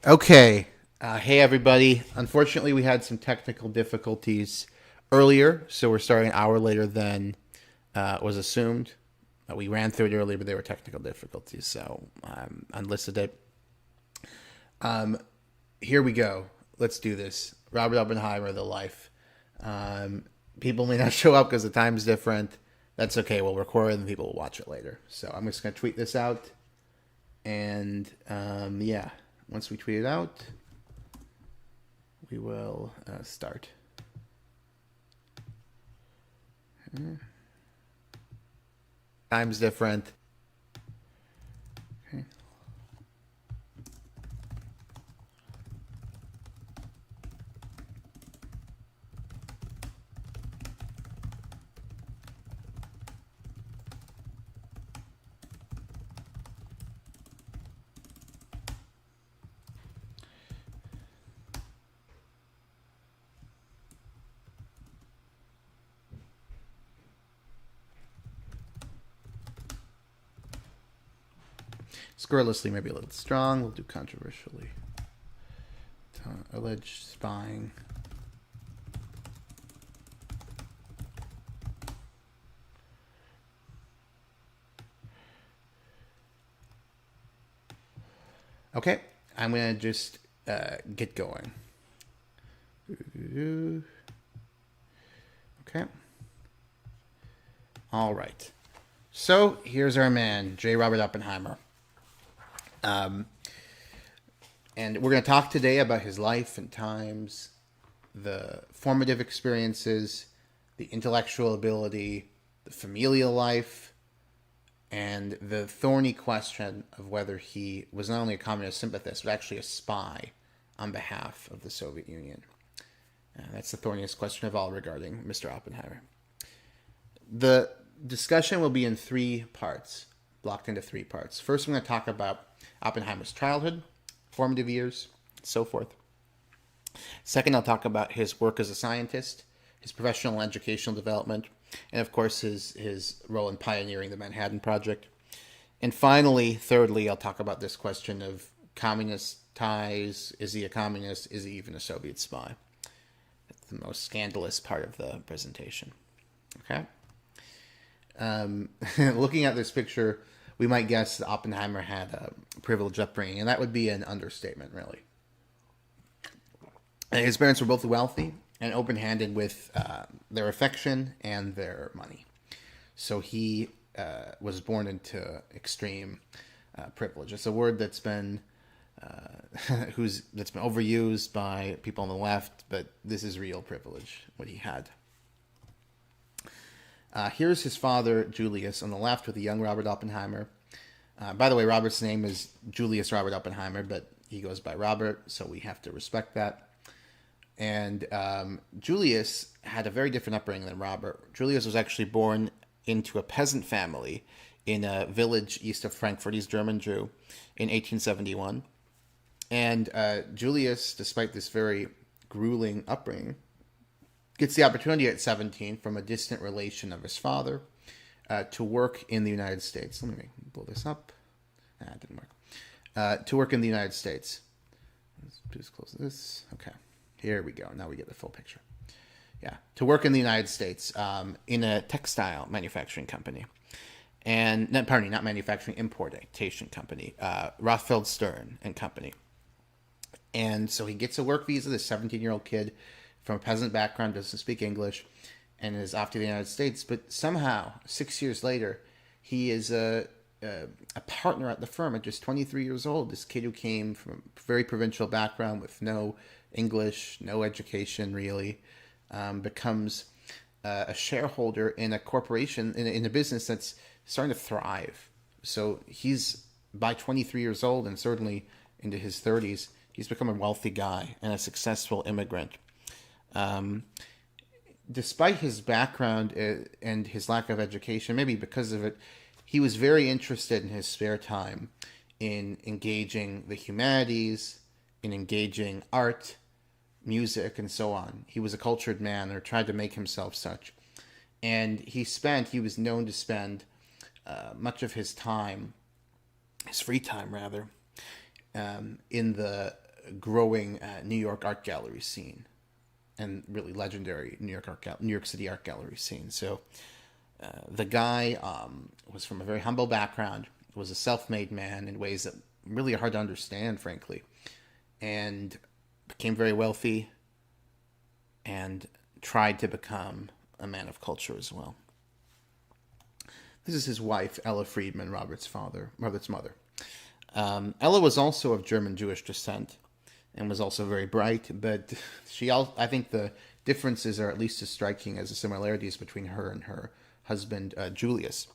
Okay. Hey, everybody. Unfortunately, we had some technical difficulties earlier, so we're starting an hour later than was assumed. We ran through it earlier, but there were technical difficulties, so unlisted it. Here we go. Let's do this. Robert Oppenheimer, The Life. Um, People may not show up because the time's different. That's okay. We'll record it and people will watch it later. So I'm just going to tweet this out. And yeah, once we tweet it out, we will start. Time's different. Okay. Scurrilously, maybe a little strong. We'll do controversially. Alleged spying. Okay, I'm going to just get going. Okay. All right. So here's our man, J. Robert Oppenheimer. And we're going to talk today about his life and times, the formative experiences, the intellectual ability, the familial life, and the thorny question of whether he was not only a communist sympathist, but actually a spy on behalf of the Soviet Union. That's the thorniest question of all regarding Mr. Oppenheimer. The discussion will be in three parts, blocked into three parts. First, I'm going to talk about Oppenheimer's childhood, formative years, so forth. Second, I'll talk about his work as a scientist, his professional and educational development, and of course his role in pioneering the Manhattan Project. And finally, thirdly, I'll talk about this question of communist ties. Is he a communist? Is he even a Soviet spy? That's the most scandalous part of the presentation. Okay? Looking at this picture, we might guess that Oppenheimer had a privileged upbringing, and that would be an understatement, really. His parents were both wealthy and open-handed with their affection and their money. So he was born into extreme privilege. It's a word that's been that's been overused by people on the left, but this is real privilege, what he had. Here's his father, Julius, on the left with the young Robert Oppenheimer. By the way, Robert's name is Julius Robert Oppenheimer, but he goes by Robert, so we have to respect that. And Julius had a very different upbringing than Robert. Julius was actually born into a peasant family in a village east of Frankfurt. He's German Jew in 1871. And Julius, despite this very grueling upbringing, gets the opportunity at 17 from a distant relation of his father to work in the United States. Let me blow this up. It didn't work. To work in the United States. Let's just close this. Okay. Here we go. Now we get the full picture. Yeah. To work in the United States in a textile manufacturing company. And, not manufacturing, importation company. Rothfeld Stern and Company. And so he gets a work visa, this 17-year-old kid from a peasant background, doesn't speak English, and is off to the United States. But somehow, 6 years later, he is a partner at the firm at just 23 years old. This kid who came from a very provincial background with no English, no education really, becomes a shareholder in a corporation, in a business that's starting to thrive. So he's, by 23 years old, and certainly into his 30s, he's become a wealthy guy and a successful immigrant. Despite his background and his lack of education, maybe because of it, he was very interested in his spare time in engaging the humanities, in engaging art, music, and so on. He was a cultured man, or tried to make himself such. And he was known to spend much of his time, his free time rather, in the growing New York art gallery scene, and really legendary New York City art gallery scene. So the guy was from a very humble background, was a self-made man in ways that really are hard to understand, frankly, and became very wealthy and tried to become a man of culture as well. This is his wife, Ella Friedman, Robert's mother. Ella was also of German Jewish descent and was also very bright, but I think the differences are at least as striking as the similarities between her and her husband, Julius.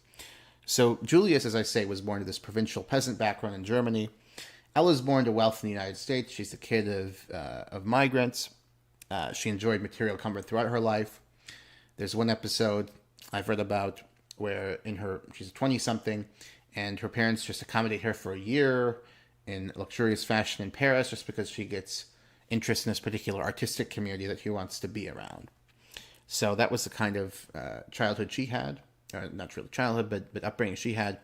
So Julius, as I say, was born to this provincial peasant background in Germany. Ella's born to wealth in the United States. She's the kid of migrants. She enjoyed material comfort throughout her life. There's one episode I've read about where she's 20-something, and her parents just accommodate her for a year in luxurious fashion in Paris just because she gets interest in this particular artistic community that she wants to be around. So that was the kind of childhood she had. Not really childhood, but upbringing she had.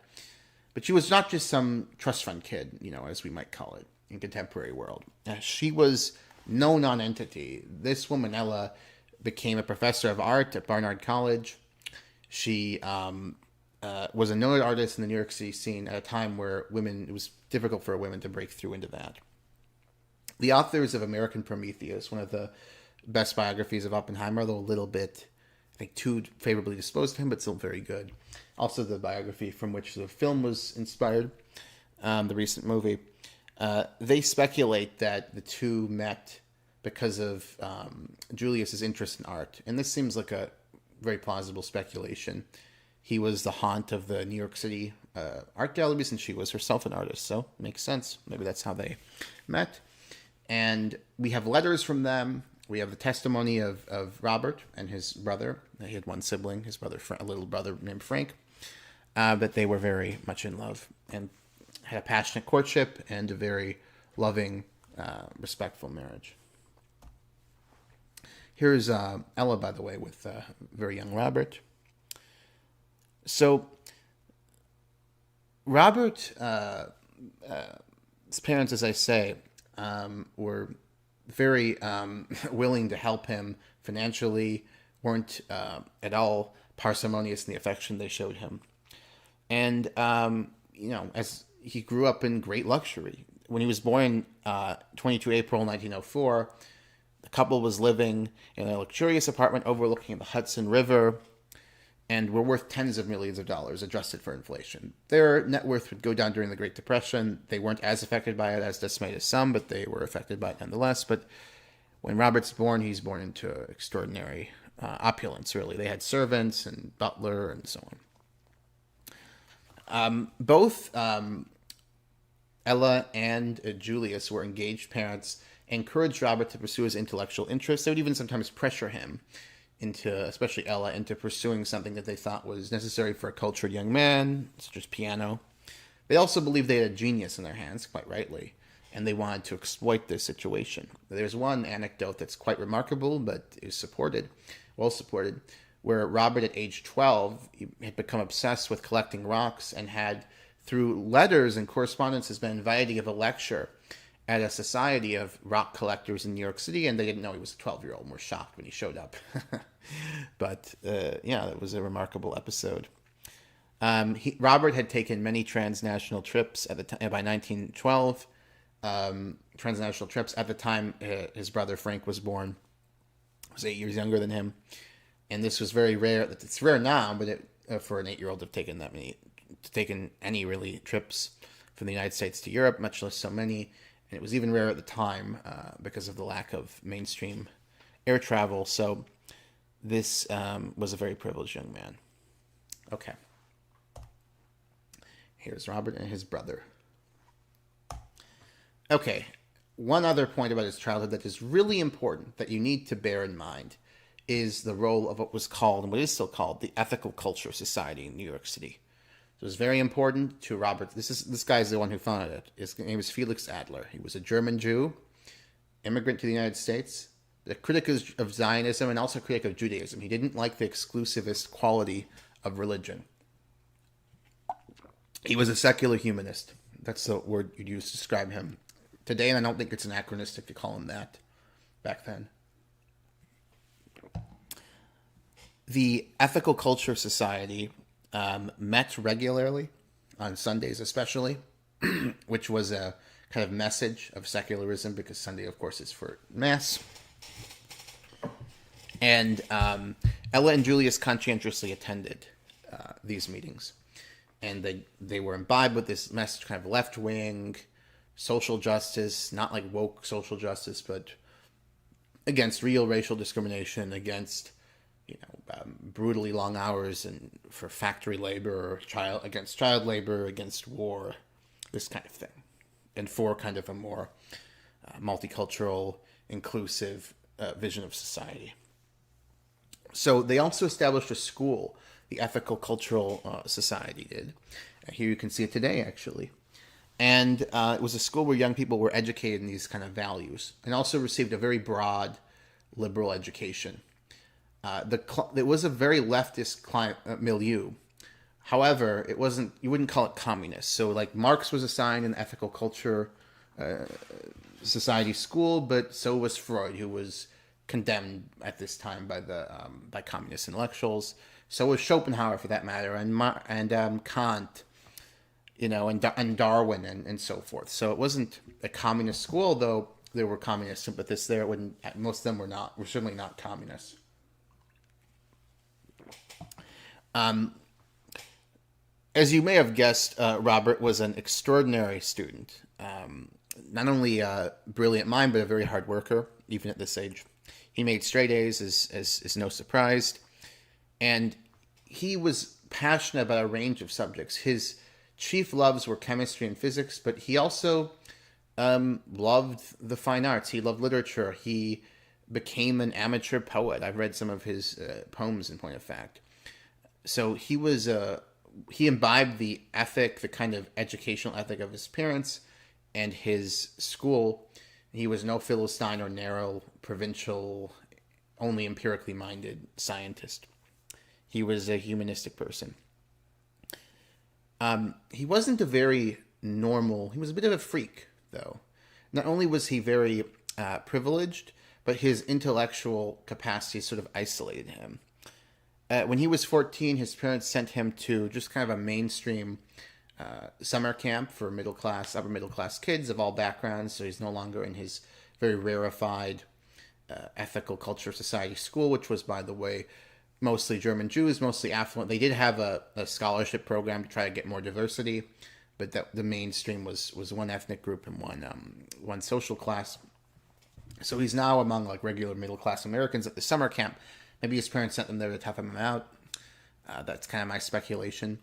But she was not just some trust fund kid, as we might call it in contemporary world. She was no non-entity. This woman, Ella, became a professor of art at Barnard College. She was a noted artist in the New York City scene at a time where it was difficult for women to break through into that. The authors of American Prometheus, one of the best biographies of Oppenheimer, though a little bit, I think, too favorably disposed of him, but still very good. Also the biography from which the film was inspired, the recent movie. They speculate that the two met because of Julius's interest in art. And this seems like a very plausible speculation. He was the haunt of the New York City art galleries, and she was herself an artist. So it makes sense. Maybe that's how they met. And we have letters from them. We have the testimony of Robert and his brother. He had one sibling, his brother, a little brother named Frank. But they were very much in love and had a passionate courtship and a very loving, respectful marriage. Here's Ella, by the way, with very young Robert. So Robert, his parents, as I say, were very willing to help him financially, weren't at all parsimonious in the affection they showed him. And, as he grew up in great luxury. When he was born 22 April 1904, the couple was living in a luxurious apartment overlooking the Hudson River and were worth tens of millions of dollars, adjusted for inflation. Their net worth would go down during the Great Depression. They weren't as affected by it as decimated some, but they were affected by it nonetheless. But when Robert's born, he's born into extraordinary opulence, really. They had servants and butler and so on. Both Ella and Julius were engaged parents, encouraged Robert to pursue his intellectual interests. They would even sometimes pressure him especially Ella, into pursuing something that they thought was necessary for a cultured young man, such as piano. They also believed they had a genius in their hands, quite rightly, and they wanted to exploit this situation. There's one anecdote that's quite remarkable, but is well supported, where Robert at age 12 had become obsessed with collecting rocks and had, through letters and correspondence, has been invited to give a lecture at a society of rock collectors in New York City, and they didn't know he was a 12-year-old and were shocked when he showed up. But, it was a remarkable episode. Robert had taken many transnational trips by 1912. Transnational trips. At the time his brother Frank was born. He was 8 years younger than him. And this was very rare. It's rare now, but for an 8-year-old to have taken any really trips from the United States to Europe, much less so many. And it was even rare at the time because of the lack of mainstream air travel. So this was a very privileged young man. Okay. Here's Robert and his brother. Okay. One other point about his childhood that is really important that you need to bear in mind is the role of what was called, and what is still called, the Ethical Culture Society in New York City. It was very important to Robert. This guy's the one who founded it. His name was Felix Adler. He was a German Jew, immigrant to the United States, a critic of Zionism, and also a critic of Judaism. He didn't like the exclusivist quality of religion. He was a secular humanist. That's the word you'd use to describe him today, and I don't think it's anachronistic to call him that back then. The Ethical Culture Society met regularly on Sundays especially, which was a kind of message of secularism, because Sunday, of course, is for Mass. And Ella and Julius conscientiously attended these meetings. And they were imbibed with this message, kind of left-wing, social justice, not like woke social justice, but against real racial discrimination, against brutally long hours and for factory labor, against child labor, against war, this kind of thing, and for kind of a more multicultural, inclusive vision of society. So they also established a school, the Ethical Cultural Society did. Here you can see it today, actually. And it was a school where young people were educated in these kind of values, and also received a very broad liberal education. It was a very leftist milieu. However, it wasn't. You wouldn't call it communist. So, like, Marx was assigned an Ethical Culture Society school, but so was Freud, who was condemned at this time by communist intellectuals. So was Schopenhauer, for that matter, and Kant, and Darwin, and so forth. So it wasn't a communist school, though there were communist sympathists there. Most of them were certainly not communists. As you may have guessed, Robert was an extraordinary student. Not only a brilliant mind, but a very hard worker, even at this age. He made straight A's, is no surprise. And he was passionate about a range of subjects. His chief loves were chemistry and physics, but he also loved the fine arts. He loved literature. He became an amateur poet. I've read some of his poems, in point of fact. So he imbibed the ethic, the kind of educational ethic of his parents and his school. He was no Philistine or narrow, provincial, only empirically minded scientist. He was a humanistic person. He wasn't a very normal... He was a bit of a freak, though. Not only was he very privileged, but his intellectual capacity sort of isolated him. When he was 14, his parents sent him to just kind of a mainstream summer camp for upper middle class kids of all backgrounds. So he's no longer in his very rarefied Ethical Culture Society school, which was, by the way, mostly German Jews, mostly affluent. They did have a scholarship program to try to get more diversity, but the mainstream was one ethnic group and one social class. So he's now among like regular middle class Americans at the summer camp. Maybe his parents sent them there to tough him out. That's kind of my speculation.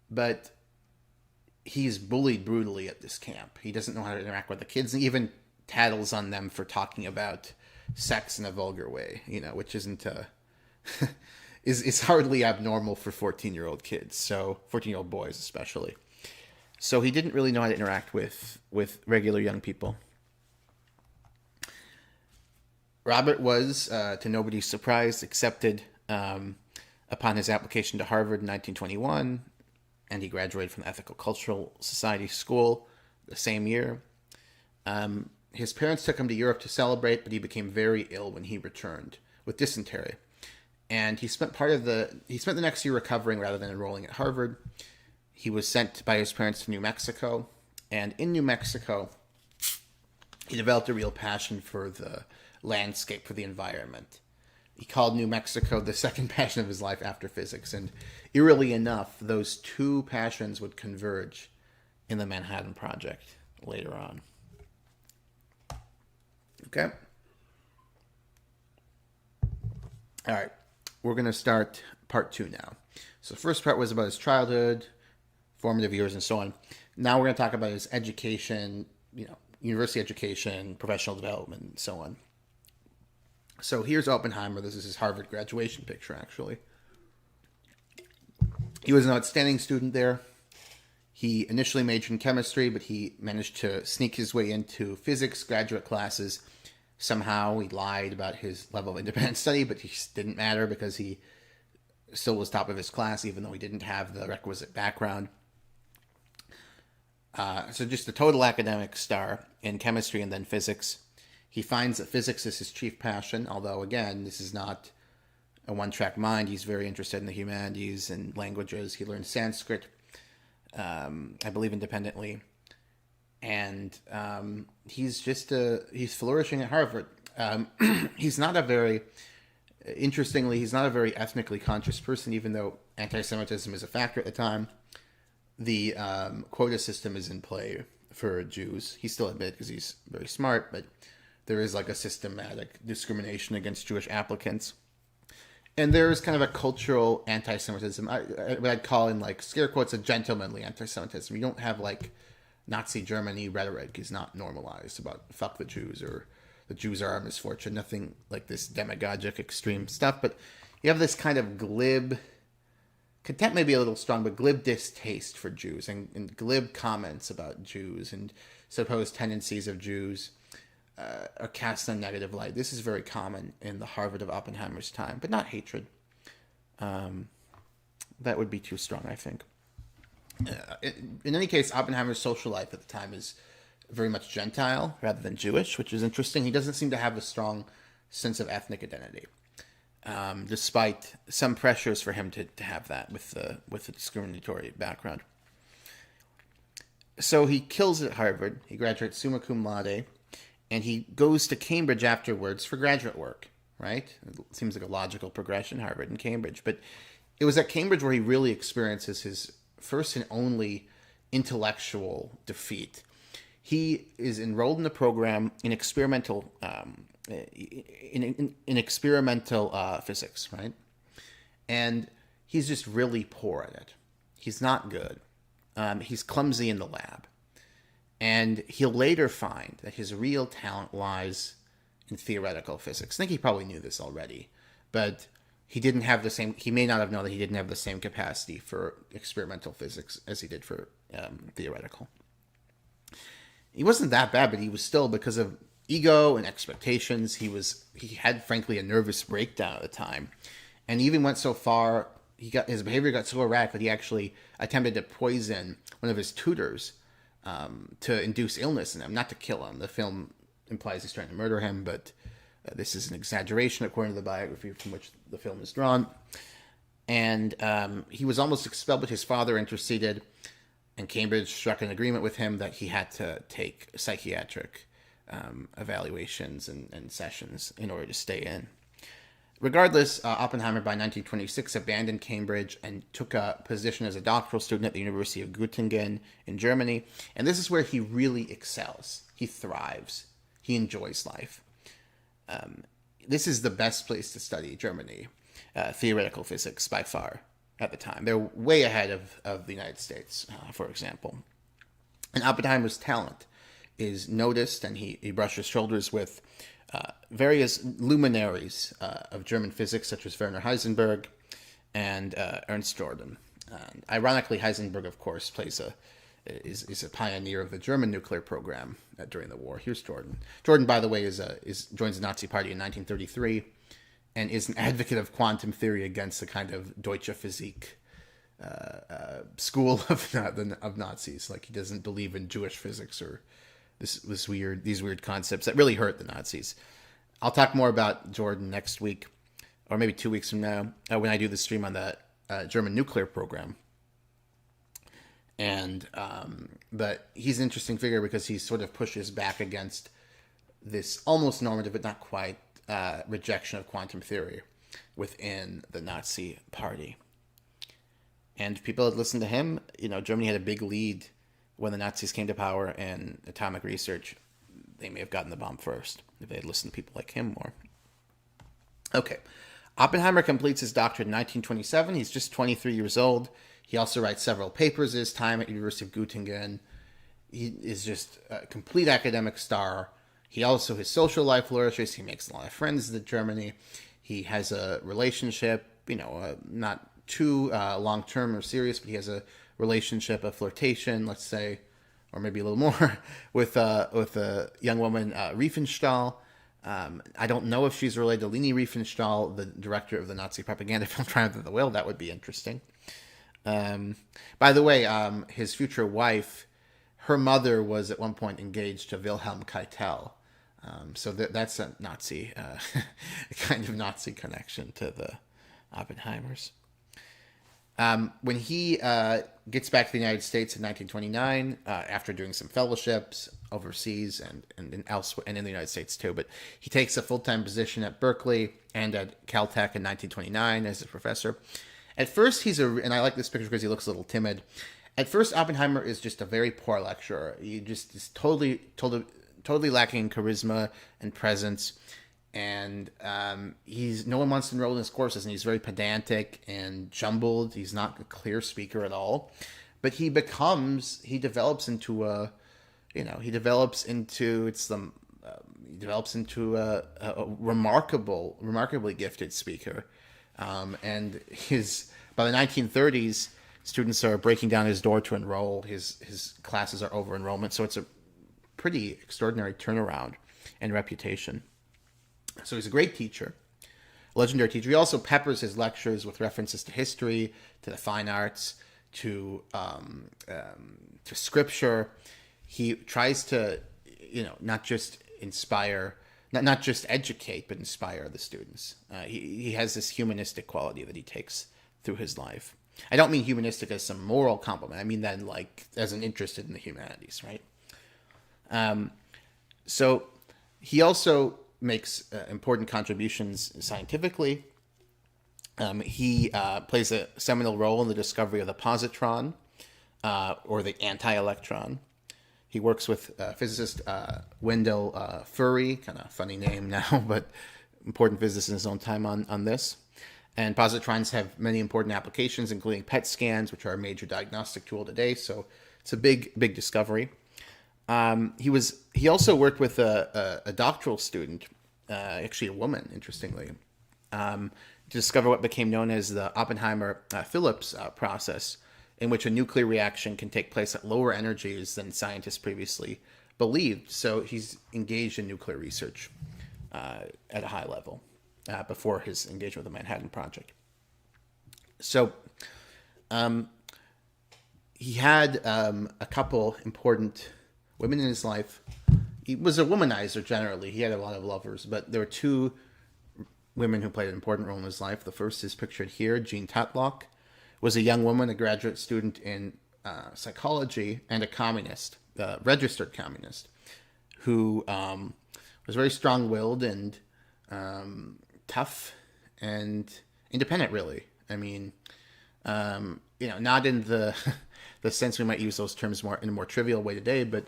But he's bullied brutally at this camp. He doesn't know how to interact with the kids, and even tattles on them for talking about sex in a vulgar way, which isn't is hardly abnormal for 14-year-old kids. So 14-year-old boys especially. So he didn't really know how to interact with regular young people. Robert was, to nobody's surprise, accepted upon his application to Harvard in 1921, and he graduated from the Ethical Cultural Society School the same year. His parents took him to Europe to celebrate, but he became very ill when he returned with dysentery. And he spent the next year recovering rather than enrolling at Harvard. He was sent by his parents to New Mexico, and in New Mexico, he developed a real passion for the landscape, for the environment. He called New Mexico the second passion of his life after physics, and eerily enough, those two passions would converge in the Manhattan Project later on. Okay? All right. We're going to start part 2 now. So the first part was about his childhood, formative years, and so on. Now we're going to talk about his education, university education, professional development, and so on. So here's Oppenheimer. This is his Harvard graduation picture, actually. He was an outstanding student there. He initially majored in chemistry, but he managed to sneak his way into physics graduate classes. Somehow he lied about his level of independent study, but it didn't matter because he still was top of his class, even though he didn't have the requisite background. So just a total academic star in chemistry and then physics. He finds that physics is his chief passion, although, again, this is not a one-track mind. He's very interested in the humanities and languages. He learned Sanskrit, I believe, independently. And he's flourishing at Harvard. He's not a very, interestingly, he's not a very ethnically conscious person, even though anti-Semitism is a factor at the time. The quota system is in play for Jews. He's still admitted because he's very smart, but there is like a systematic discrimination against Jewish applicants. And there's kind of a cultural anti-Semitism, what I'd call in like scare quotes a gentlemanly anti-Semitism. You don't have like Nazi Germany rhetoric is not normalized about fuck the Jews or the Jews are our misfortune. Nothing like this demagogic extreme stuff. But you have this kind of glib, contempt may be a little strong, but glib distaste for Jews and glib comments about Jews and supposed tendencies of Jews are cast in a negative light. This is very common in the Harvard of Oppenheimer's time, but not hatred. That would be too strong, I think. In any case, Oppenheimer's social life at the time is very much Gentile rather than Jewish, which is interesting. He doesn't seem to have a strong sense of ethnic identity, despite some pressures for him to have that with the discriminatory background. So he kills at Harvard. He graduates summa cum laude, and he goes to Cambridge afterwards for graduate work, right? It seems like a logical progression, Harvard and Cambridge. But it was at Cambridge where he really experiences his first and only intellectual defeat. He is enrolled in the program in experimental physics, right? And he's just really poor at it. He's not good. He's clumsy in the lab. And he'll later find that his real talent lies in theoretical physics. I think he probably knew this already, but he may not have known that he didn't have the same capacity for experimental physics as he did for theoretical. He wasn't that bad, but he was still, because of ego and expectations, he had, frankly, a nervous breakdown at the time. And he even went so far, his behavior got so erratic that he actually attempted to poison one of his tutors to induce illness in him, not to kill him. The film implies he's trying to murder him, but this is an exaggeration according to the biography from which the film is drawn. And he was almost expelled, but his father interceded, and Cambridge struck an agreement with him that he had to take psychiatric evaluations and sessions in order to stay in. Regardless, Oppenheimer by 1926 abandoned Cambridge and took a position as a doctoral student at the University of Göttingen in Germany. And this is where he really excels. He thrives. He enjoys life. This is the best place to study Germany, theoretical physics by far at the time. They're way ahead of the United States, for example. And Oppenheimer's talent is noticed, and he brushes shoulders with various luminaries of German physics, such as Werner Heisenberg and Ernst Jordan. And ironically, Heisenberg, of course, is a pioneer of the German nuclear program during the war. Here's Jordan. Jordan, by the way, joins the Nazi Party in 1933 and is an advocate of quantum theory against the kind of Deutsche Physik school of Nazis. Like, he doesn't believe in Jewish physics or these weird concepts that really hurt the Nazis. I'll talk more about Jordan next week, or maybe 2 weeks from now, when I do the stream on the German nuclear program. But he's an interesting figure because he sort of pushes back against this almost normative, but not quite, rejection of quantum theory within the Nazi Party. And people that listened to him, Germany had a big lead when the Nazis came to power in atomic research. They may have gotten the bomb first if they had listened to people like him more. Okay. Oppenheimer completes his doctorate in 1927. He's just 23 years old. He also writes several papers his time at University of Göttingen. He is just a complete academic star. His social life flourishes. He makes a lot of friends in Germany. He has a relationship, not too long-term or serious, but he has a relationship, a flirtation, let's say, or maybe a little more, with a young woman, Riefenstahl. I don't know if she's related to Leni Riefenstahl, the director of the Nazi propaganda film Triumph of the Will. That would be interesting. By the way, his future wife, her mother was at one point engaged to Wilhelm Keitel. So that's a Nazi, a kind of Nazi connection to the Oppenheimers. When he gets back to the United States in 1929, after doing some fellowships overseas and elsewhere, and in the United States too, but he takes a full-time position at Berkeley and at Caltech in 1929 as a professor. At first, and I like this picture because he looks a little timid. At first, Oppenheimer is just a very poor lecturer. He just is totally lacking in charisma and presence. And no one wants to enroll in his courses, and he's very pedantic and jumbled. He's not a clear speaker at all. But he develops into a remarkably gifted speaker. And by the 1930s, students are breaking down his door to enroll. His classes are over enrollment, so it's a pretty extraordinary turnaround and reputation. So he's a great teacher, a legendary teacher. He also peppers his lectures with references to history, to the fine arts, to scripture. He tries to, not just inspire, not just educate, but inspire the students. He has this humanistic quality that he takes through his life. I don't mean humanistic as some moral compliment. I mean that as an interest in the humanities, right? So he also makes important contributions scientifically. He plays a seminal role in the discovery of the positron, or the anti-electron. He works with physicist Wendell Furry, kind of funny name now, but important physicist in his own time on this. And positrons have many important applications, including PET scans, which are a major diagnostic tool today. So it's a big discovery. He also worked with a doctoral student, actually a woman, interestingly, to discover what became known as the Oppenheimer-Phillips process, in which a nuclear reaction can take place at lower energies than scientists previously believed. So he's engaged in nuclear research at a high level before his engagement with the Manhattan Project. So he had a couple important women in his life. He was a womanizer generally. He had a lot of lovers, but there were two women who played an important role in his life. The first is pictured here. Jean Tatlock was a young woman, a graduate student in psychology, and a communist, registered communist, who was very strong-willed and tough and independent, really. I mean, not in the the sense we might use those terms in a more trivial way today, but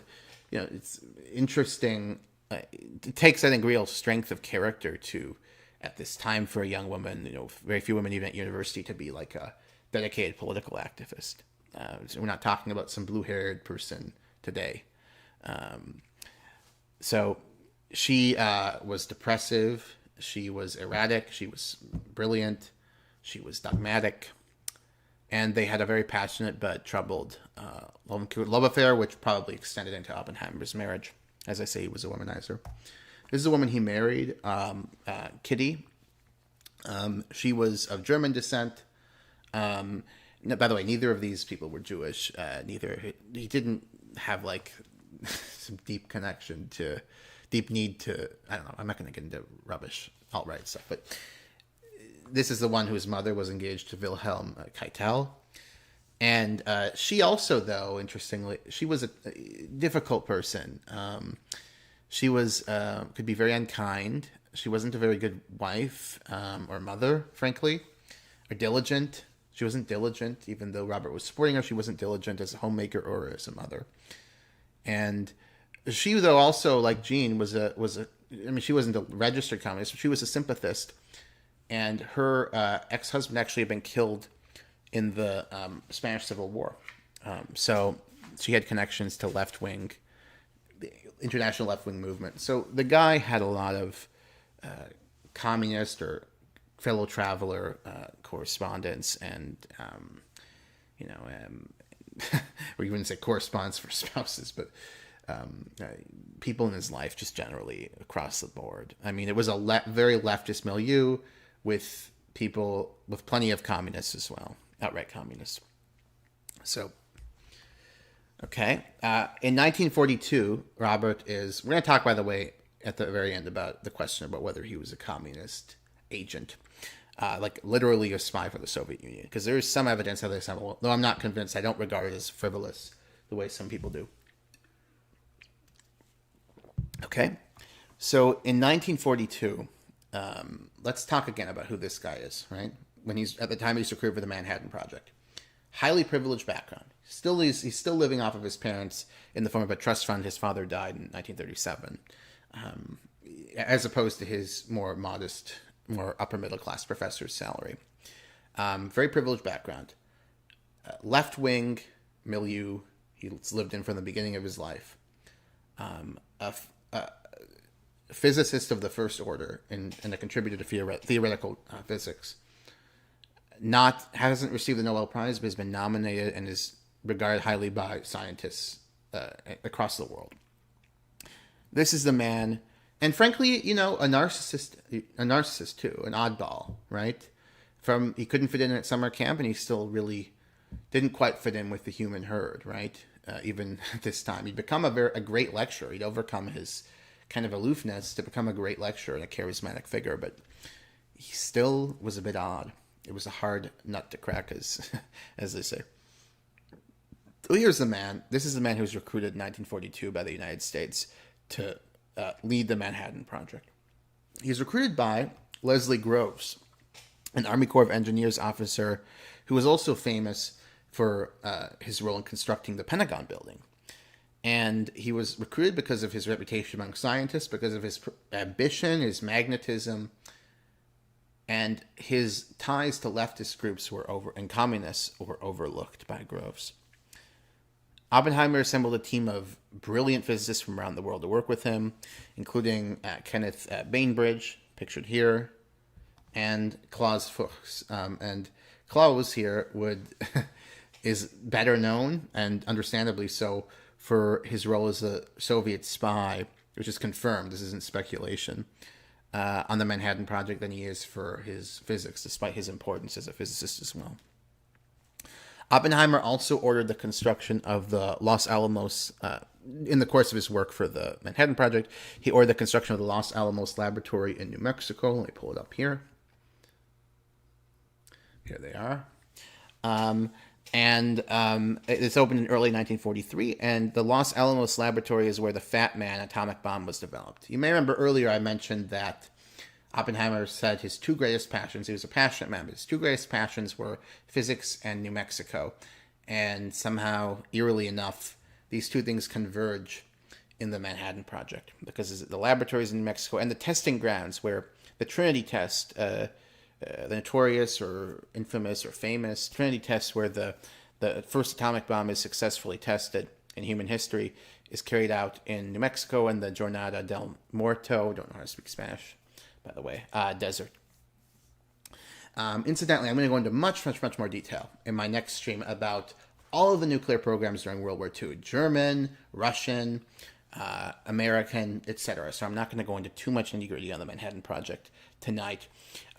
it's interesting. It takes, I think, real strength of character to, at this time, for a young woman, very few women even at university, to be like a dedicated political activist. So we're not talking about some blue-haired person today. So she was depressive. She was erratic. She was brilliant. She was dogmatic. And they had a very passionate but troubled love affair, which probably extended into Oppenheimer's marriage. As I say, he was a womanizer. This is a woman he married, Kitty. She was of German descent. By the way, neither of these people were Jewish. He didn't have some deep need to, I don't know, I'm not going to get into rubbish alt-right stuff, but this is the one whose mother was engaged to Wilhelm Keitel. And she also, though, interestingly, she was a difficult person. She could be very unkind. She wasn't a very good wife or mother, frankly, or diligent. She wasn't diligent, even though Robert was supporting her. She wasn't diligent as a homemaker or as a mother. And she, though, also, like Jean, she wasn't a registered communist, but she was a sympathist. And her ex-husband actually had been killed in the Spanish Civil War. So she had connections to the international left-wing movement. So the guy had a lot of communist or fellow traveler correspondence and, or you wouldn't say correspondence for spouses, but people in his life just generally across the board. I mean, it was a very leftist milieu with people, with plenty of communists as well, outright communists. So Okay. In 1942, Robert is. We're going to talk, by the way, at the very end about the question about whether he was a communist agent, like literally a spy for the Soviet Union, because there is some evidence of this. Though I'm not convinced. I don't regard it as frivolous the way some people do. Okay. So in 1942, let's talk again about who this guy is, right? When he's at the time he's recruited for the Manhattan Project. Highly privileged background. He's still living off of his parents in the form of a trust fund. His father died in 1937, as opposed to his more modest, more upper middle class professor's salary. Very privileged background. Left wing milieu he's lived in from the beginning of his life. A physicist of the first order and a contributor to theoretical physics. Hasn't received the Nobel Prize, but has been nominated and is regarded highly by scientists across the world. This is the man, and frankly, a narcissist too, an oddball, right? He couldn't fit in at summer camp, and he still really didn't quite fit in with the human herd, right? Even at this time, he'd become a great lecturer. He'd overcome his kind of aloofness to become a great lecturer and a charismatic figure, but he still was a bit odd. It was a hard nut to crack, as they say. Well, here's the man. This is the man who was recruited in 1942 by the United States to lead the Manhattan Project. He's recruited by Leslie Groves, an Army Corps of Engineers officer who was also famous for his role in constructing the Pentagon building. And he was recruited because of his reputation among scientists, because of his ambition, his magnetism, and his ties to leftist groups and communists were overlooked by Groves. Oppenheimer assembled a team of brilliant physicists from around the world to work with him, including Kenneth Bainbridge, pictured here, and Klaus Fuchs. And Klaus here is better known, and understandably so, for his role as a Soviet spy, which is confirmed, this isn't speculation, on the Manhattan Project than he is for his physics, despite his importance as a physicist as well. Oppenheimer also ordered the construction of the Los Alamos, in the course of his work for the Manhattan Project, he ordered the construction of the Los Alamos Laboratory in New Mexico. Let me pull it up here. Here they are. It's opened in early 1943, and the Los Alamos Laboratory is where the Fat Man atomic bomb was developed. You may remember earlier I mentioned that Oppenheimer said his two greatest passions, he was a passionate man, but his two greatest passions were physics and New Mexico. And somehow, eerily enough, these two things converge in the Manhattan Project, because the laboratories in New Mexico and the testing grounds where the Trinity test, the notorious or infamous or famous Trinity test, where the first atomic bomb is successfully tested in human history, is carried out in New Mexico and the Jornada del Muerto, don't know how to speak Spanish, by the way, desert. Incidentally, I'm going to go into much more detail in my next stream about all of the nuclear programs during World War II, German, Russian, American, etc. So I'm not going to go into too much nitty-gritty on the Manhattan Project tonight.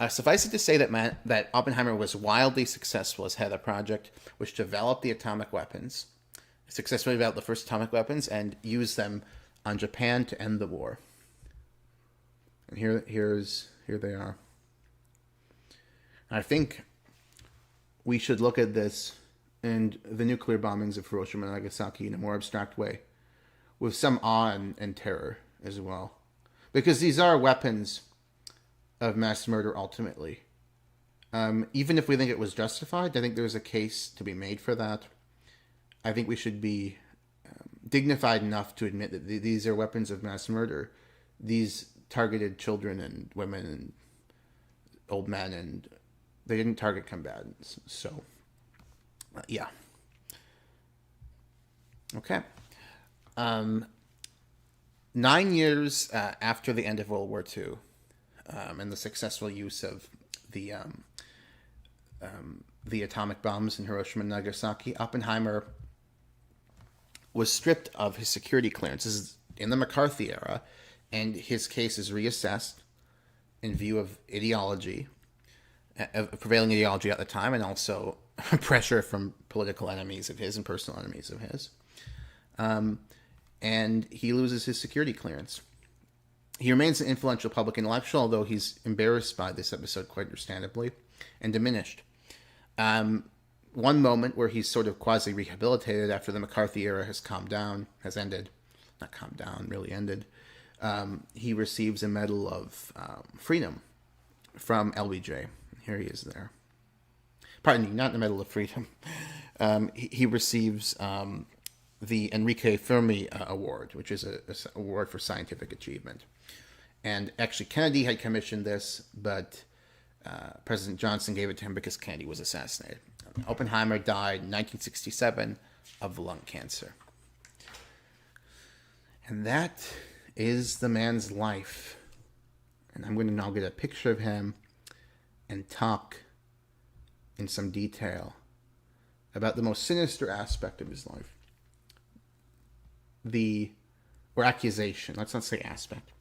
Suffice it to say that Oppenheimer was wildly successful as head of the project, which developed the atomic weapons, successfully developed the first atomic weapons, and used them on Japan to end the war. And here they are. I think we should look at this and the nuclear bombings of Hiroshima and Nagasaki in a more abstract way, with some awe and terror as well. Because these are weapons of mass murder ultimately. Even if we think it was justified, I think there's a case to be made for that. I think we should be dignified enough to admit that these are weapons of mass murder. These targeted children and women and old men, and they didn't target combatants. So, yeah. Okay. 9 years after the end of World War II, and the successful use of the atomic bombs in Hiroshima and Nagasaki, Oppenheimer was stripped of his security clearance. This is in the McCarthy era, and his case is reassessed in view of ideology, of prevailing ideology at the time, and also pressure from political enemies of his and personal enemies of his. And he loses his security clearance. He remains an influential public intellectual, although he's embarrassed by this episode quite understandably and diminished. One moment where he's sort of quasi-rehabilitated after the McCarthy era has ended. Not calmed down, really ended. He receives a Medal of Freedom from LBJ. Here he is there. Pardon me, not the Medal of Freedom. He receives the Enrique Fermi Award, which is an award for scientific achievement. And actually, Kennedy had commissioned this, but President Johnson gave it to him because Kennedy was assassinated. Oppenheimer died in 1967 of lung cancer. And that is the man's life. And I'm going to now get a picture of him and talk in some detail about the most sinister aspect of his life. Or accusation, let's not say aspect.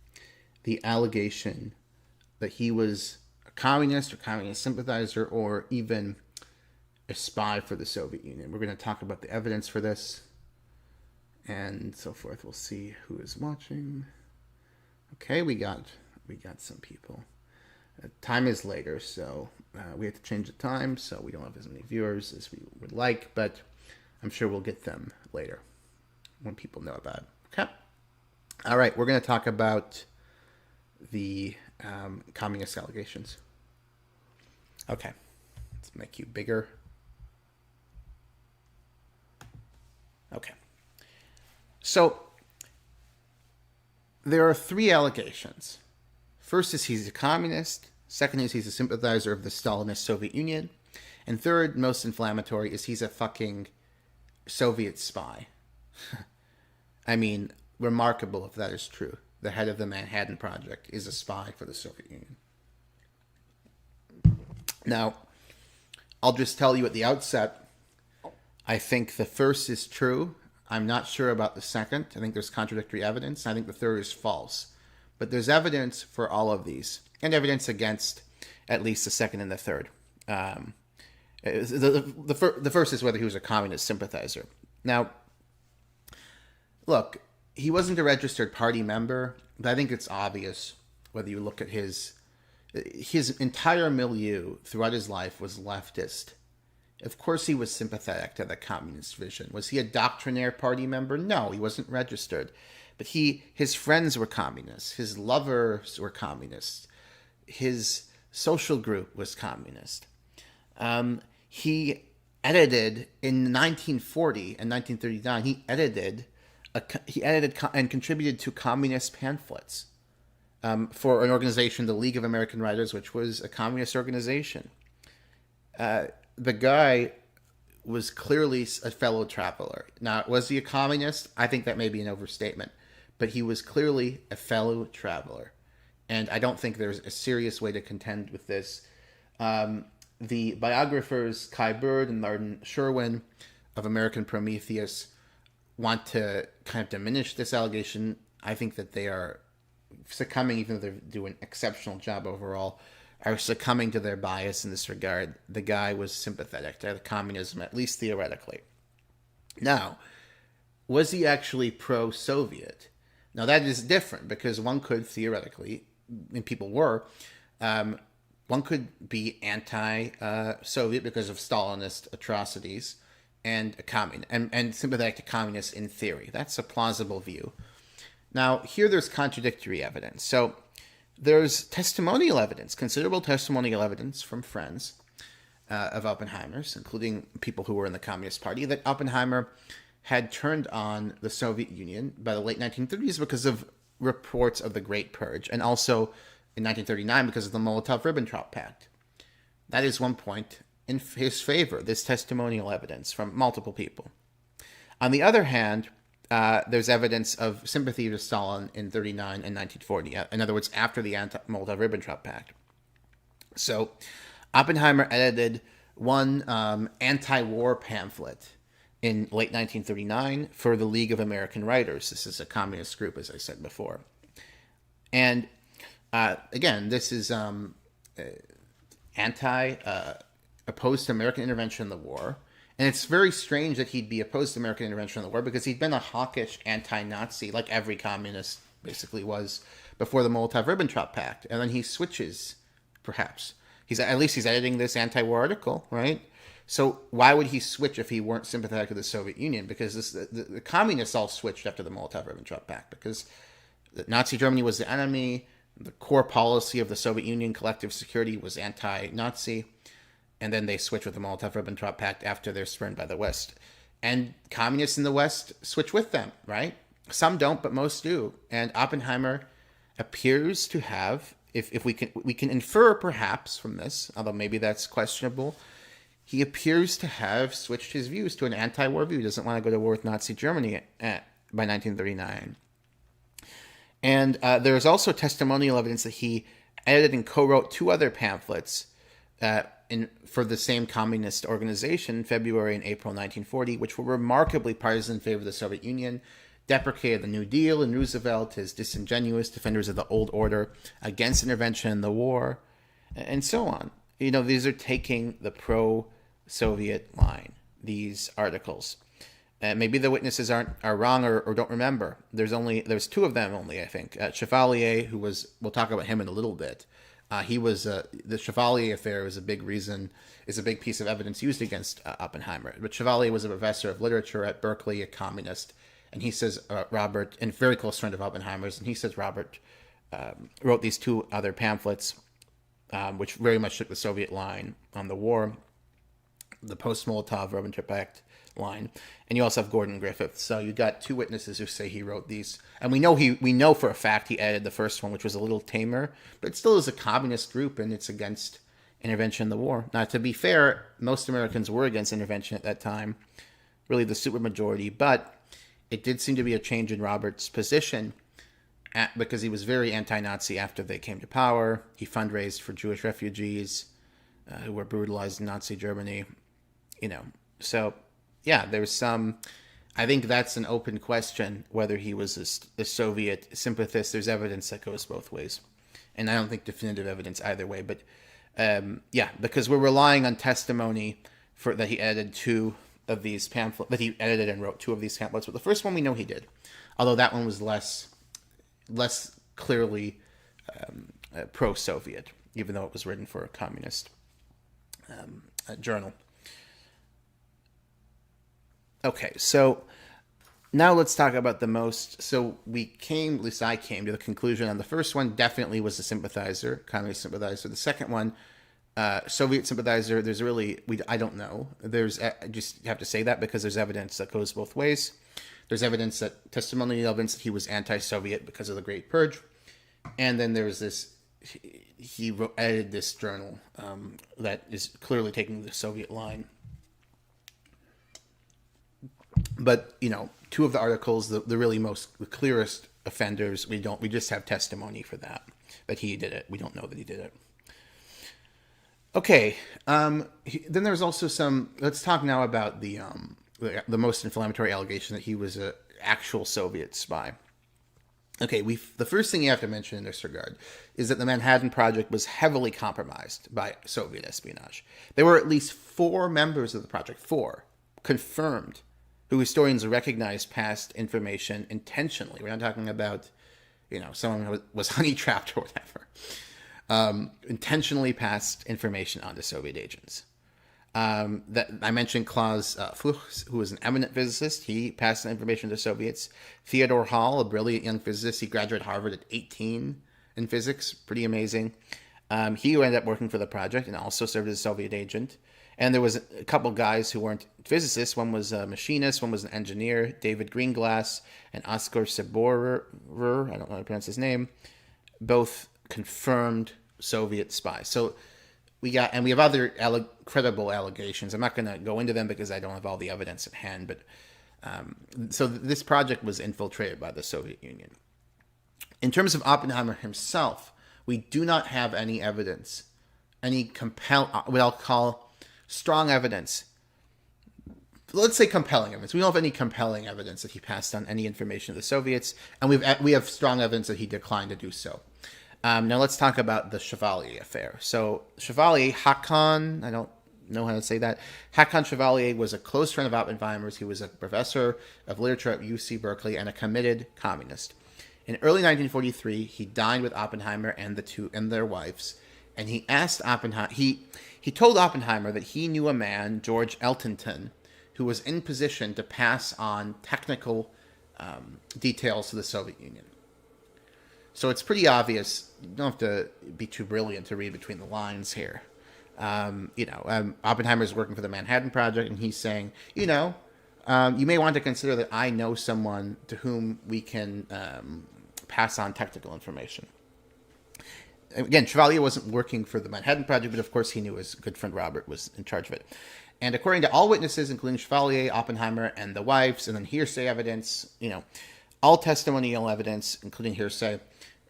The allegation that he was a communist or communist sympathizer or even a spy for the Soviet Union. We're going to talk about the evidence for this and so forth. We'll see who is watching. Okay, we got some people. Time is later, so we have to change the time, so we don't have as many viewers as we would like, but I'm sure we'll get them later when people know about it. Okay. All right, we're going to talk about the communist allegations. Okay, let's make you bigger. Okay. So, there are three allegations. First is he's a communist. Second is he's a sympathizer of the Stalinist Soviet Union. And third, most inflammatory, is he's a fucking Soviet spy. I mean, remarkable if that is true. The head of the Manhattan Project is a spy for the Soviet Union. Now, I'll just tell you at the outset, I think the first is true. I'm not sure about the second. I think there's contradictory evidence. I think the third is false. But there's evidence for all of these, and evidence against at least the second and the third. The first is whether he was a communist sympathizer. Now, look, he wasn't a registered party member, but I think it's obvious whether you look at his entire milieu throughout his life was leftist. Of course he was sympathetic to the communist vision. Was he a doctrinaire party member? No, he wasn't registered. But his friends were communists. His lovers were communists. His social group was communist. He edited in 1940 and 1939. He edited and contributed to communist pamphlets for an organization, the League of American Writers, which was a communist organization. The guy was clearly a fellow traveler. Now, was he a communist? I think that may be an overstatement. But he was clearly a fellow traveler. And I don't think there's a serious way to contend with this. The biographers Kai Bird and Martin Sherwin of American Prometheus want to kind of diminish this allegation. I think that they are succumbing, even though they're doing an exceptional job overall, are succumbing to their bias in this regard. The guy was sympathetic to communism, at least theoretically. Now, was he actually pro-Soviet? Now, that is different, because one could theoretically, and people were, one could be anti-Soviet because of Stalinist atrocities and sympathetic to communists in theory. That's a plausible view. Now, here there's contradictory evidence. So, there's testimonial evidence, considerable testimonial evidence from friends of Oppenheimer's, including people who were in the Communist Party, that Oppenheimer had turned on the Soviet Union by the late 1930s because of reports of the Great Purge, and also in 1939 because of the Molotov-Ribbentrop Pact. That is one point in his favor, this testimonial evidence from multiple people. On the other hand, there's evidence of sympathy to Stalin in 1939 and 1940. In other words, after the Molotov-Ribbentrop Pact. So, Oppenheimer edited one anti-war pamphlet in late 1939 for the League of American Writers. This is a communist group, as I said before. And again, this is opposed to American intervention in the war. And it's very strange that he'd be opposed to American intervention in the war because he'd been a hawkish anti-Nazi, like every communist basically was before the Molotov-Ribbentrop Pact. And then he switches, perhaps. At least he's editing this anti-war article, right? So why would he switch if he weren't sympathetic to the Soviet Union? Because the communists all switched after the Molotov-Ribbentrop Pact because Nazi Germany was the enemy. The core policy of the Soviet Union, collective security, was anti-Nazi. And then they switch with the Molotov-Ribbentrop Pact after they're spurned by the West. And communists in the West switch with them, right? Some don't, but most do. And Oppenheimer appears to have, if we can infer perhaps from this, although maybe that's questionable, he appears to have switched his views to an anti-war view. He doesn't want to go to war with Nazi Germany by 1939. And there is also testimonial evidence that he edited and co-wrote 2 other pamphlets for the same communist organization in February and April 1940, which were remarkably partisan in favor of the Soviet Union, deprecated the New Deal and Roosevelt as disingenuous defenders of the old order against intervention in the war, and so on. These are taking the pro-Soviet line, these articles. Maybe the witnesses are wrong or don't remember. There's 2 of them only, I think. Chevalier, we'll talk about him in a little bit. He was the Chevalier affair is a big piece of evidence used against Oppenheimer. But Chevalier was a professor of literature at Berkeley, a communist, and he says Robert, and very close friend of Oppenheimer's, and he says Robert wrote these 2 other pamphlets, which very much took the Soviet line on the war, the post-Molotov-Ribbentrop Pact line. And you also have Gordon Griffith. So you got 2 witnesses who say he wrote these, and we know for a fact he edited the first one, which was a little tamer, but it still is a communist group and it's against intervention in the war. Now, to be fair, most Americans were against intervention at that time, really the supermajority, but it did seem to be a change in Robert's position because he was very anti-Nazi after they came to power. He fundraised for Jewish refugees who were brutalized in Nazi Germany. So yeah, there's some. I think that's an open question whether he was a Soviet sympathist. There's evidence that goes both ways, and I don't think definitive evidence either way. But because we're relying on testimony that he edited 2 of these pamphlets, that he edited and wrote 2 of these pamphlets. But the first one we know he did, although that one was less clearly pro-Soviet, even though it was written for a communist journal. Okay, so now let's talk about the most. So at least I came to the conclusion on the first one definitely was a sympathizer, communist sympathizer. The second one, Soviet sympathizer, I don't know. I just have to say that because there's evidence that goes both ways. There's testimonial evidence that he was anti-Soviet because of the Great Purge. And then there's he edited this journal that is clearly taking the Soviet line. But, 2 of the articles, the clearest offenders, we just have testimony for that he did it. We don't know that he did it. Okay. Then there's also let's talk now about the most inflammatory allegation that he was an actual Soviet spy. Okay, the first thing you have to mention in this regard is that the Manhattan Project was heavily compromised by Soviet espionage. There were at least 4 members of the project, 4, confirmed, who historians recognize passed information intentionally. We're not talking about, someone who was honey-trapped or whatever. Intentionally passed information on to Soviet agents. That I mentioned Klaus Fuchs, who was an eminent physicist. He passed the information to Soviets. Theodore Hall, a brilliant young physicist. He graduated Harvard at 18 in physics. Pretty amazing. He ended up working for the project and also served as a Soviet agent. And there was a couple guys who weren't physicists. One was a machinist, one was an engineer, David Greenglass and Oskar Saborer, I don't know how to pronounce his name, both confirmed Soviet spies. So we have other credible allegations. I'm not going to go into them because I don't have all the evidence at hand, but so this project was infiltrated by the Soviet Union. In terms of Oppenheimer himself, we do not have any evidence, what I'll call strong evidence. Let's say compelling evidence. We don't have any compelling evidence that he passed on any information to the Soviets, and we have strong evidence that he declined to do so. Now let's talk about the Chevalier affair. So Chevalier, Hakan, I don't know how to say that. Haakon Chevalier was a close friend of Oppenheimer's. He was a professor of literature at UC Berkeley and a committed communist. In early 1943, he dined with Oppenheimer and their wives, and he asked Oppenheimer. He told Oppenheimer that he knew a man, George Eltonton, who was in position to pass on technical details to the Soviet Union. So it's pretty obvious. You don't have to be too brilliant to read between the lines here. Oppenheimer's working for the Manhattan Project, and he's saying, you may want to consider that I know someone to whom we can pass on technical information. Again, Chevalier wasn't working for the Manhattan Project, but of course he knew his good friend Robert was in charge of it. And according to all witnesses, including Chevalier, Oppenheimer, and the wives, and then hearsay evidence, all testimonial evidence, including hearsay,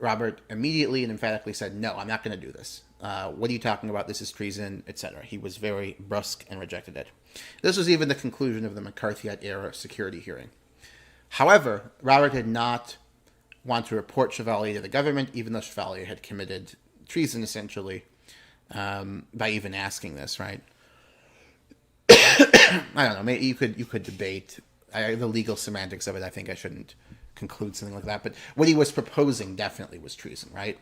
Robert immediately and emphatically said, no, I'm not going to do this. What are you talking about? This is treason, etc. He was very brusque and rejected it. This was even the conclusion of the McCarthyite-era security hearing. However, Robert did not want to report Chevalier to the government, even though Chevalier had committed treason, essentially, by even asking this, right? I don't know. Maybe you could debate the legal semantics of it. I think I shouldn't conclude something like that. But what he was proposing definitely was treason, right?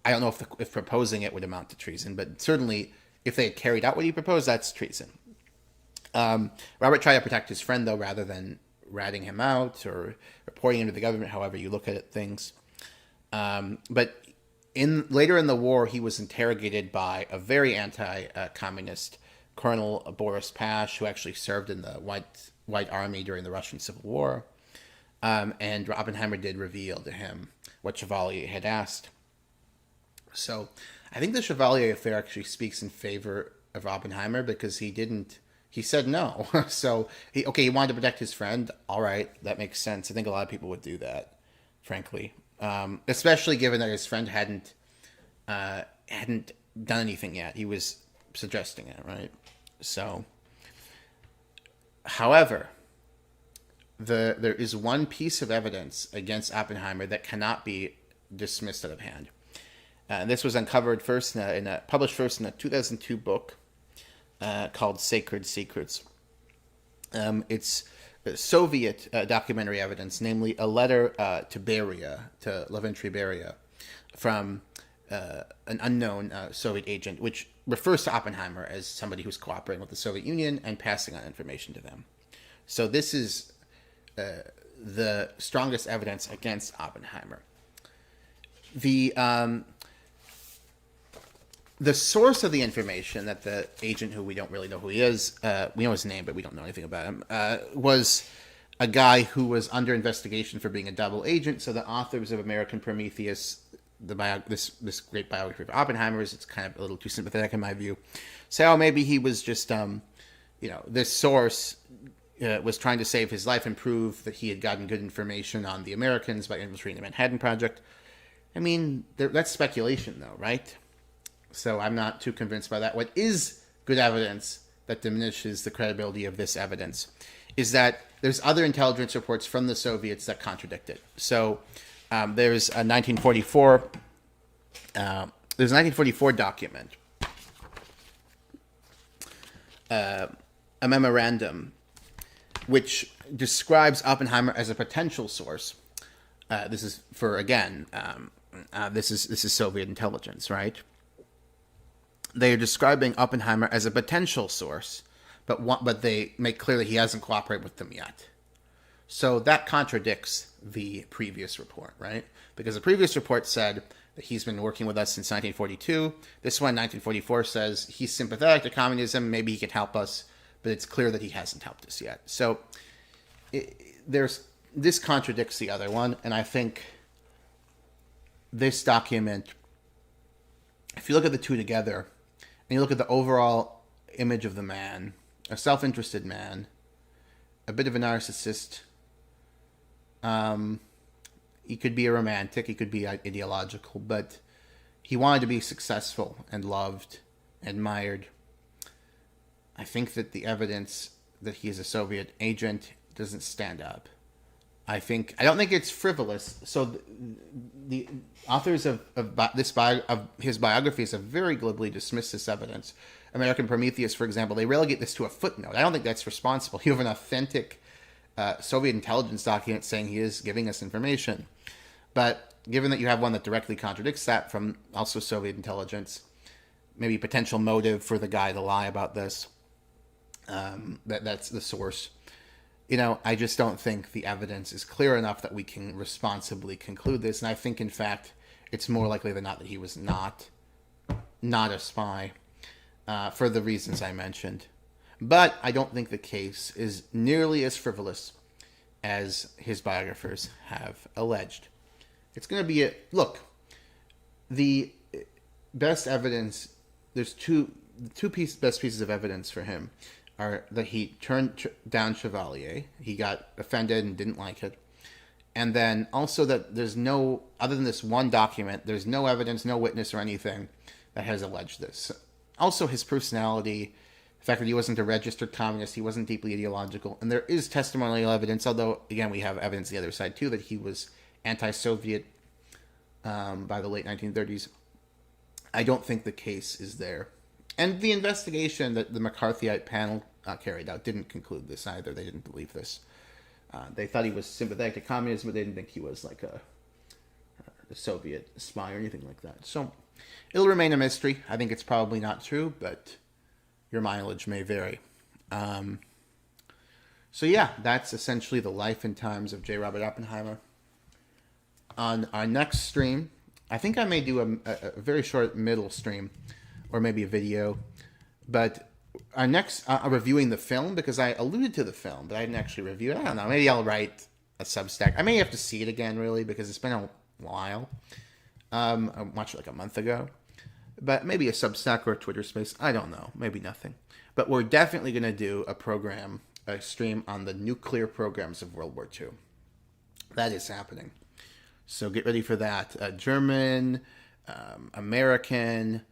I don't know if proposing it would amount to treason, but certainly if they had carried out what he proposed, that's treason. Robert tried to protect his friend, though, rather than ratting him out or reporting him to the government, however you look at things. But later in the war, he was interrogated by a very anti-communist Colonel Boris Pash, who actually served in the White Army during the Russian Civil War. And Oppenheimer did reveal to him what Chevalier had asked. So I think the Chevalier affair actually speaks in favor of Oppenheimer because he said no. So he wanted to protect his friend. All right, that makes sense. I think a lot of people would do that, frankly. Especially given that his friend hadn't done anything yet. He was suggesting it, right? So, however, there is one piece of evidence against Oppenheimer that cannot be dismissed out of hand. This was uncovered published first in a 2002 book called Sacred Secrets. It's Soviet documentary evidence, namely a letter to Leventry Beria, from an unknown Soviet agent, which refers to Oppenheimer as somebody who's cooperating with the Soviet Union and passing on information to them. So this is the strongest evidence against Oppenheimer. The source of the information that the agent, who we don't really know who he is, we know his name, but we don't know anything about him, was a guy who was under investigation for being a double agent. So the authors of American Prometheus, this great biography of Oppenheimer's, it's kind of a little too sympathetic in my view, say, maybe he was just, this source was trying to save his life and prove that he had gotten good information on the Americans by infiltrating the Manhattan Project. I mean, that's speculation, though, right? So I'm not too convinced by that. What is good evidence that diminishes the credibility of this evidence is that there's other intelligence reports from the Soviets that contradict it. So there's a 1944 document, a memorandum, which describes Oppenheimer as a potential source. This is this is Soviet intelligence, right? They are describing Oppenheimer as a potential source, but they make clear that he hasn't cooperated with them yet. So that contradicts the previous report, right? Because the previous report said that he's been working with us since 1942. This one, 1944, says he's sympathetic to communism. Maybe he can help us, but it's clear that he hasn't helped us yet. So this contradicts the other one, and I think this document, if you look at the two together, and you look at the overall image of the man, a self-interested man, a bit of a narcissist. He could be a romantic, he could be ideological, but he wanted to be successful and loved, admired. I think that the evidence that he is a Soviet agent doesn't stand up. I don't think it's frivolous. So the authors of his biographies have very glibly dismissed this evidence American Prometheus, for example, they relegate this to a footnote. I don't think that's responsible. You have an authentic Soviet intelligence document saying he is giving us information. But given that you have one that directly contradicts that from also Soviet intelligence, maybe potential motive for the guy to lie about this, that's the source. I just don't think the evidence is clear enough that we can responsibly conclude this. And I think, in fact, it's more likely than not that he was not a spy for the reasons I mentioned. But I don't think the case is nearly as frivolous as his biographers have alleged. It's going to be the best evidence. There's best pieces of evidence for him are that he turned down Chevalier. He got offended and didn't like it. And then also that there's no, other than this one document, there's no evidence, no witness or anything that has alleged this. Also his personality, the fact that he wasn't a registered communist, he wasn't deeply ideological. And there is testimonial evidence, although, again, we have evidence the other side too, that he was anti-Soviet by the late 1930s. I don't think the case is there. And the investigation that the McCarthyite panel carried out didn't conclude this either. They didn't believe this. They thought he was sympathetic to communism, but they didn't think he was like a Soviet spy or anything like that. So it'll remain a mystery. I think it's probably not true, but your mileage may vary. So yeah, that's essentially the life and times of J. Robert Oppenheimer. On our next stream, I think I may do a very short middle stream, or maybe a video, but our next, reviewing the film, because I alluded to the film, but I didn't actually review it. I don't know, maybe I'll write a Substack. I may have to see it again, really, because it's been a while. I watched it like a month ago, but maybe a Substack or a Twitter space. I don't know, maybe nothing. But we're definitely going to do a stream on the nuclear programs of World War II. That is happening. So get ready for that. German, American,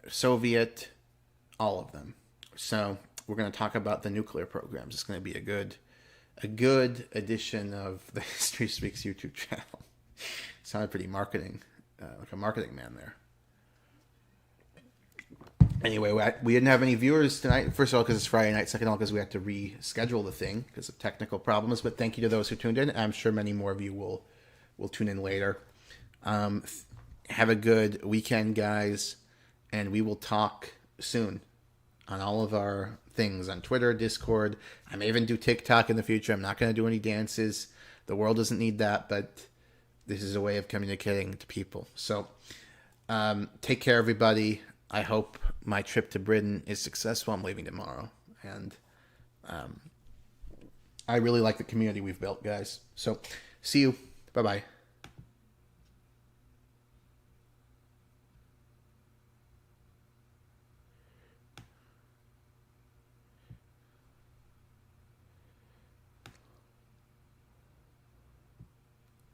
Soviet, all of them. So we're going to talk about the nuclear programs. It's going to be a good edition of the History Speaks YouTube channel. Sounded pretty marketing, like a marketing man there. Anyway, we didn't have any viewers tonight. First of all, because it's Friday night. Second of all, because we had to reschedule the thing because of technical problems. But thank you to those who tuned in. I'm sure many more of you will tune in later. Have a good weekend, guys. And we will talk soon on all of our things on Twitter, Discord. I may even do TikTok in the future. I'm not going to do any dances. The world doesn't need that, but this is a way of communicating to people. So take care, everybody. I hope my trip to Britain is successful. I'm leaving tomorrow. And I really like the community we've built, guys. So see you. Bye-bye.